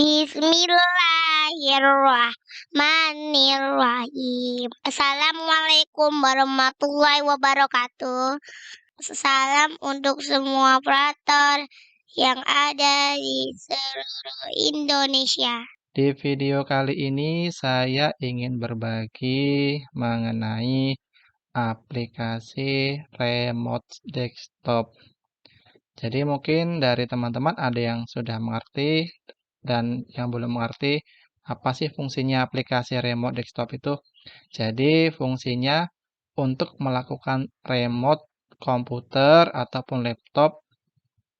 Bismillahirrahmanirrahim. Assalamualaikum warahmatullahi wabarakatuh. Salam untuk semua operator yang ada di seluruh Indonesia. Di video kali ini saya ingin berbagi mengenai aplikasi remote desktop. Jadi mungkin dari teman-teman ada yang sudah mengerti dan yang belum mengerti apa sih fungsinya aplikasi remote desktop itu. Jadi fungsinya untuk melakukan remote komputer ataupun laptop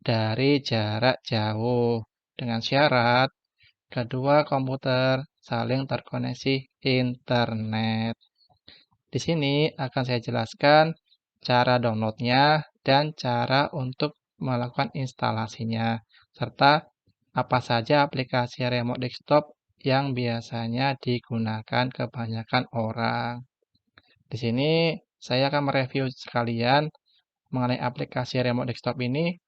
dari jarak jauh dengan syarat kedua komputer saling terkoneksi internet. Di sini akan saya jelaskan cara downloadnya dan cara untuk melakukan instalasinya, serta apa saja aplikasi remote desktop yang biasanya digunakan kebanyakan orang. Di sini saya akan mereview sekalian mengenai aplikasi remote desktop ini,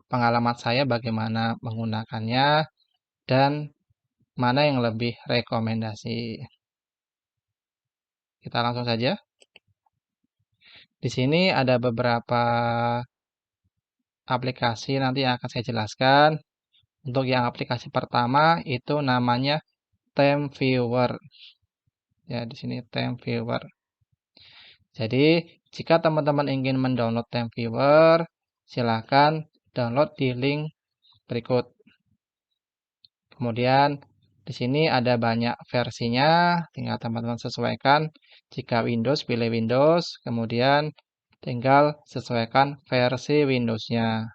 pengalaman saya bagaimana menggunakannya, dan mana yang lebih rekomendasi. Kita langsung saja. Di sini ada beberapa aplikasi nanti yang akan saya jelaskan. Untuk yang aplikasi pertama itu namanya TimeViewer. Ya, di sini TimeViewer. Jadi, jika teman-teman ingin mendownload TimeViewer, silakan download di link berikut. Kemudian di sini ada banyak versinya, tinggal teman-teman sesuaikan. Jika Windows, pilih Windows, kemudian tinggal sesuaikan versi Windows-nya.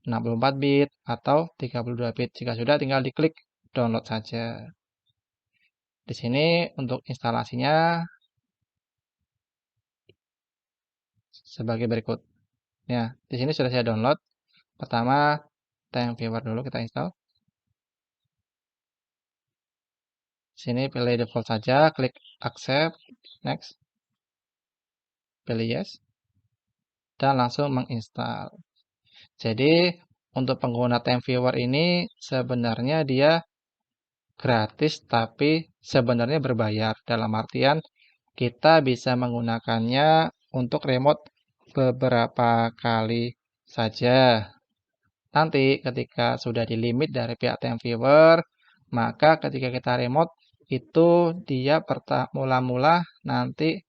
64 bit atau 32 bit. Jika sudah, tinggal diklik download saja. Di sini untuk instalasinya sebagai berikut. Ya, di sini sudah saya download. Pertama, TimeViewer dulu kita install. Sini pilih default saja, klik accept, next, pilih yes, dan langsung menginstal. Jadi untuk pengguna TimeViewer ini sebenarnya dia gratis tapi sebenarnya berbayar. Dalam artian kita bisa menggunakannya untuk remote beberapa kali saja. Nanti ketika sudah di limit dari pihak TimeViewer, maka ketika kita remote itu dia mula-mula nanti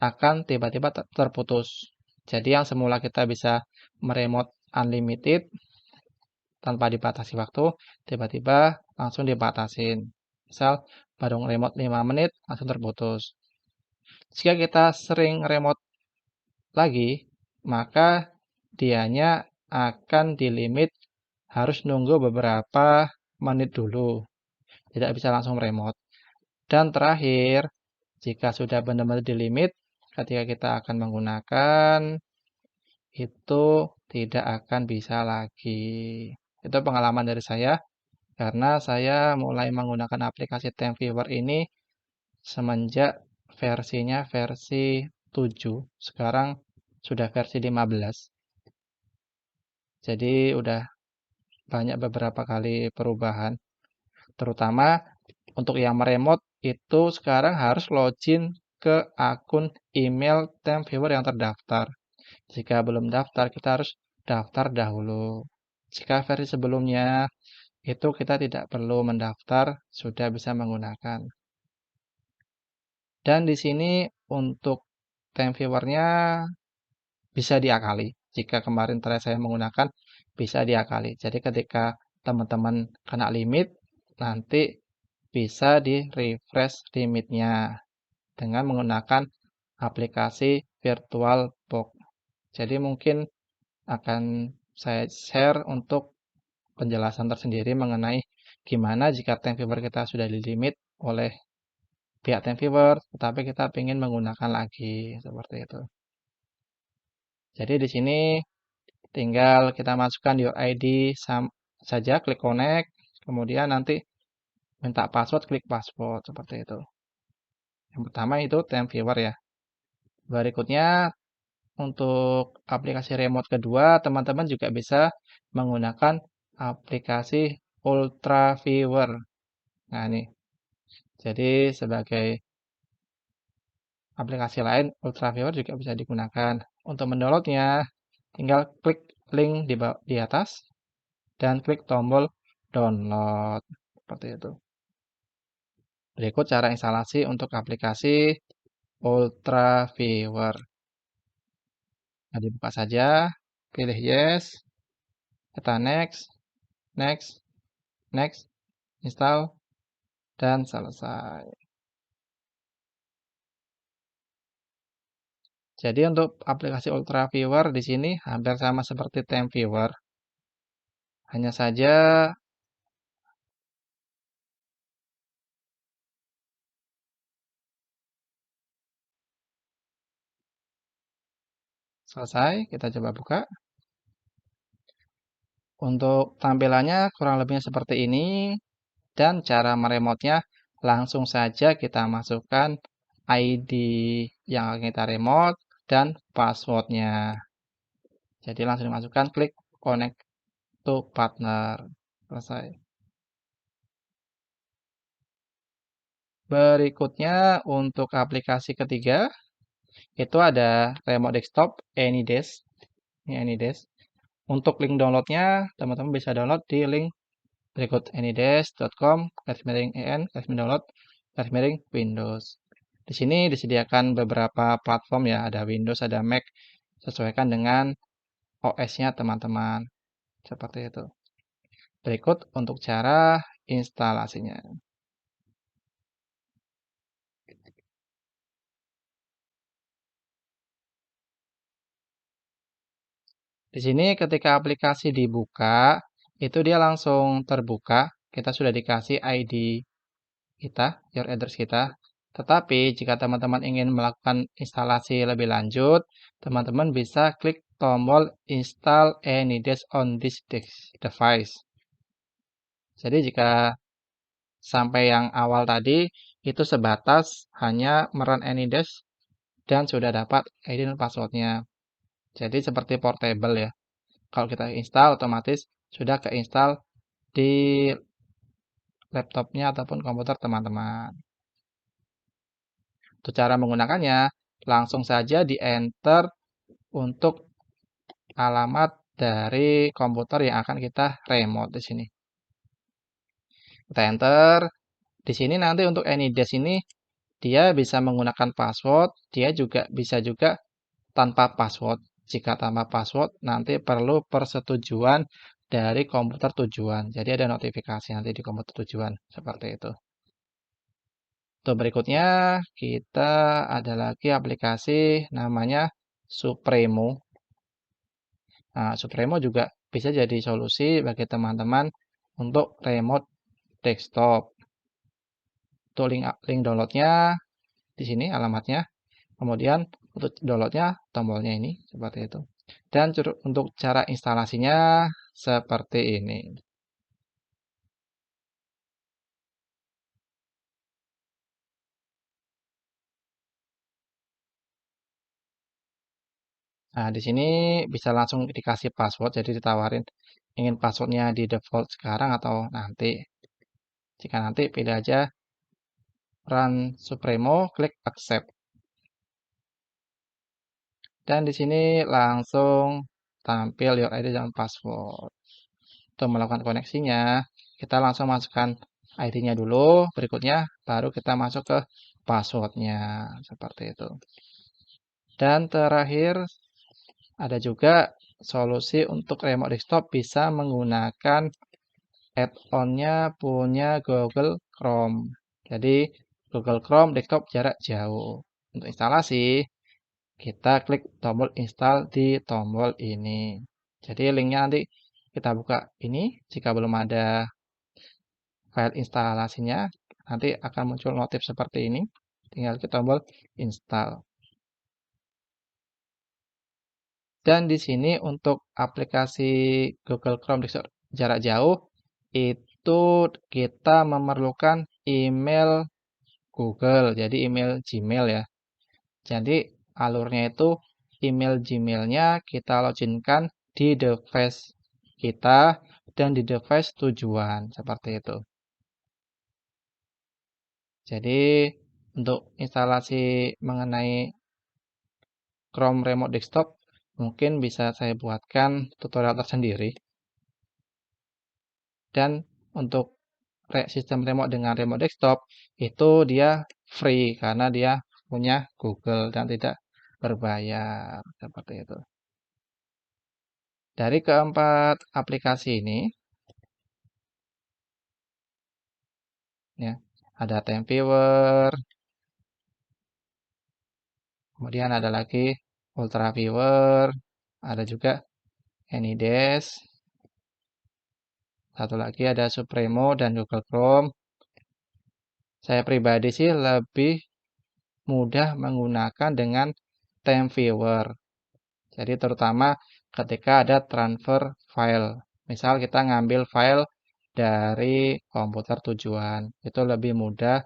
akan tiba-tiba terputus. Jadi yang semula kita bisa meremote unlimited tanpa dibatasi waktu, tiba-tiba langsung dibatasin. Misal baru remote 5 menit langsung terputus. Jika kita sering remote lagi, maka dianya akan dilimit harus nunggu beberapa menit dulu. Tidak bisa langsung remote. Dan terakhir, jika sudah benar-benar dilimit, ketika kita akan menggunakan, itu tidak akan bisa lagi. Itu pengalaman dari saya, karena saya mulai menggunakan aplikasi TimeViewer ini semenjak versinya versi 7, sekarang sudah versi 15. Jadi udah banyak beberapa kali perubahan. Terutama untuk yang meremote itu sekarang harus login ke akun email TimeViewer yang terdaftar. Jika belum daftar, kita harus daftar dahulu. Jika versi sebelumnya itu kita tidak perlu mendaftar, sudah bisa menggunakan. Dan di sini untuk TimeViewer-nya bisa diakali. Jika kemarin terakhir saya menggunakan, bisa diakali. Jadi ketika teman-teman kena limit, nanti bisa di-refresh limitnya dengan menggunakan aplikasi VirtualBox. Jadi mungkin akan saya share untuk penjelasan tersendiri mengenai gimana jika TimeViewer kita sudah dilimit oleh pihak TimeViewer, tetapi kita ingin menggunakan lagi seperti itu. Jadi di sini tinggal kita masukkan your ID saja, klik connect, kemudian nanti minta password, klik password seperti itu. Yang pertama itu TimeViewer ya. Berikutnya untuk aplikasi remote kedua, teman-teman juga bisa menggunakan aplikasi Ultra Viewer. Nah, ini. Jadi sebagai aplikasi lain, Ultra Viewer juga bisa digunakan. Untuk mendownloadnya, tinggal klik link di atas dan klik tombol download. Seperti itu. Berikut cara instalasi untuk aplikasi Ultra Viewer. Nah, dibuka saja, pilih yes, tekan next, next, next, install, dan selesai. Jadi untuk aplikasi Ultra Viewer di sini hampir sama seperti TimeViewer. Hanya saja selesai, kita coba buka. Untuk tampilannya kurang lebihnya seperti ini. Dan cara meremotnya langsung saja kita masukkan ID yang akan kita remote dan passwordnya. Jadi langsung dimasukkan, klik connect to partner. Selesai. Berikutnya untuk aplikasi ketiga, itu ada remote desktop AnyDesk. Ini AnyDesk. Untuk link downloadnya, teman-teman bisa download di link berikut anydesk.com/en/download Windows. Di sini disediakan beberapa platform ya, ada Windows, ada Mac, sesuaikan dengan OS-nya teman-teman. Seperti itu. Berikut untuk cara instalasinya. Di sini ketika aplikasi dibuka, itu dia langsung terbuka. Kita sudah dikasih ID kita, your address kita. Tetapi jika teman-teman ingin melakukan instalasi lebih lanjut, teman-teman bisa klik tombol install AnyDesk on this device. Jadi jika sampai yang awal tadi itu sebatas hanya merun AnyDesk dan sudah dapat ID dan passwordnya. Jadi seperti portable ya. Kalau kita install otomatis sudah keinstall di laptopnya ataupun komputer teman-teman. Untuk cara menggunakannya, langsung saja di-enter untuk alamat dari komputer yang akan kita remote di sini. Kita enter. Di sini nanti untuk AnyDesk ini dia bisa menggunakan password, dia juga bisa juga tanpa password. Jika tanpa password nanti perlu persetujuan dari komputer tujuan. Jadi ada notifikasi nanti di komputer tujuan seperti itu. Untuk berikutnya kita ada lagi aplikasi namanya Supremo. Nah, Supremo juga bisa jadi solusi bagi teman-teman untuk remote desktop. Untuk link downloadnya di sini alamatnya. Kemudian untuk downloadnya tombolnya ini seperti itu. Dan untuk cara instalasinya seperti ini. Nah, di sini bisa langsung dikasih password, jadi ditawarin ingin passwordnya di default sekarang atau nanti. Jika nanti pilih aja Run Supremo, klik Accept. Dan di sini langsung tampil your ID dan password. Untuk melakukan koneksinya, kita langsung masukkan ID-nya dulu, berikutnya baru kita masuk ke passwordnya, seperti itu. Dan terakhir, ada juga solusi untuk remote desktop bisa menggunakan add-on-nya punya Google Chrome. Jadi, Google Chrome desktop jarak jauh. Untuk instalasi, kita klik tombol install di tombol ini. Jadi, linknya nanti kita buka ini. Jika belum ada file instalasinya, nanti akan muncul notif seperti ini. Tinggal klik tombol install. Dan di sini untuk aplikasi Google Chrome desktop jarak jauh, itu kita memerlukan email Google, jadi email Gmail ya. Jadi alurnya itu email Gmail-nya kita loginkan di device kita, dan di device tujuan, seperti itu. Jadi, untuk instalasi mengenai Chrome Remote Desktop, mungkin bisa saya buatkan tutorial tersendiri. Dan untuk sistem remote dengan remote desktop, itu dia free karena dia punya Google dan tidak berbayar, seperti itu. Dari keempat aplikasi ini, ya, ada TimeViewer, kemudian ada lagi UltraViewer, ada juga AnyDesk, satu lagi ada Supremo dan Google Chrome. Saya pribadi sih lebih mudah menggunakan dengan TimeViewer. Jadi terutama ketika ada transfer file. Misal kita ngambil file dari komputer tujuan. Itu lebih mudah,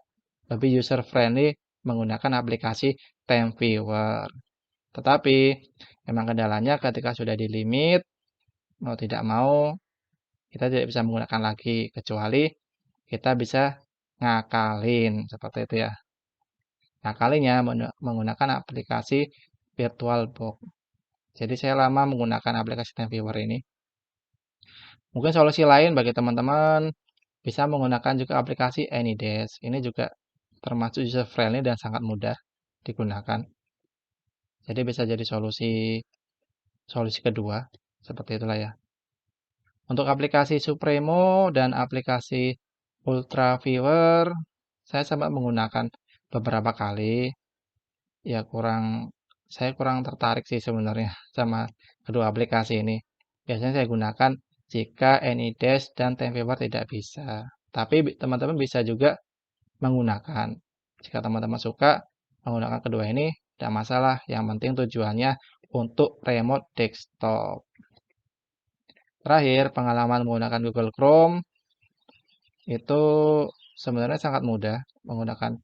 lebih user friendly menggunakan aplikasi TimeViewer. Tetapi memang kendalanya ketika sudah di limit, mau tidak mau kita tidak bisa menggunakan lagi kecuali kita bisa ngakalin seperti itu ya. Ngakalinya menggunakan aplikasi VirtualBox. Jadi saya lama menggunakan aplikasi TimeViewer ini. Mungkin solusi lain bagi teman-teman bisa menggunakan juga aplikasi AnyDesk. Ini juga termasuk user friendly dan sangat mudah digunakan. Jadi bisa jadi solusi kedua seperti itulah ya. Untuk aplikasi Supremo dan aplikasi UltraViewer, saya sempat menggunakan beberapa kali. Ya saya kurang tertarik sih sebenarnya sama kedua aplikasi ini. Biasanya saya gunakan jika AnyDesk dan TimeViewer tidak bisa. Tapi teman-teman bisa juga menggunakan. Jika teman-teman suka menggunakan kedua ini, tidak masalah. Yang penting tujuannya untuk remote desktop. Terakhir, pengalaman menggunakan Google Chrome itu sebenarnya sangat mudah menggunakan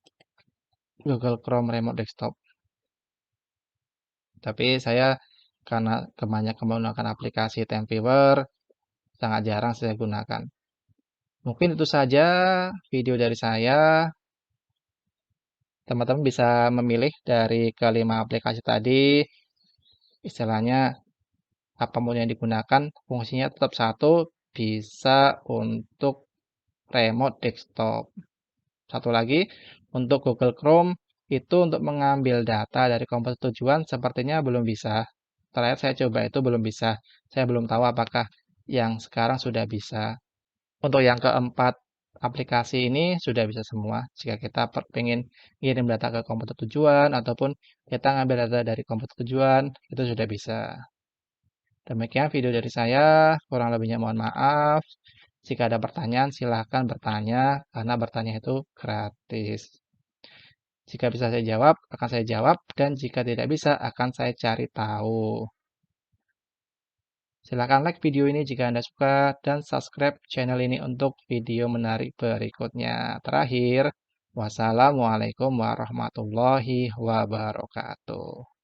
Google Chrome Remote Desktop. Tapi saya karena kebanyakan menggunakan aplikasi TimeViewer, sangat jarang saya gunakan. Mungkin itu saja video dari saya. Teman-teman bisa memilih dari kelima aplikasi tadi. Istilahnya, apapun yang digunakan, fungsinya tetap satu, bisa untuk remote desktop. Satu lagi, untuk Google Chrome, itu untuk mengambil data dari komputer tujuan sepertinya belum bisa. Terakhir saya coba itu belum bisa. Saya belum tahu apakah yang sekarang sudah bisa. Untuk yang keempat aplikasi ini sudah bisa semua. Jika kita ingin ngirim data ke komputer tujuan ataupun kita ngambil data dari komputer tujuan, itu sudah bisa. Demikian video dari saya, kurang lebihnya mohon maaf. Jika ada pertanyaan, silahkan bertanya, karena bertanya itu gratis. Jika bisa saya jawab, akan saya jawab, dan jika tidak bisa, akan saya cari tahu. Silahkan like video ini jika Anda suka, dan subscribe channel ini untuk video menarik berikutnya. Terakhir, wassalamualaikum warahmatullahi wabarakatuh.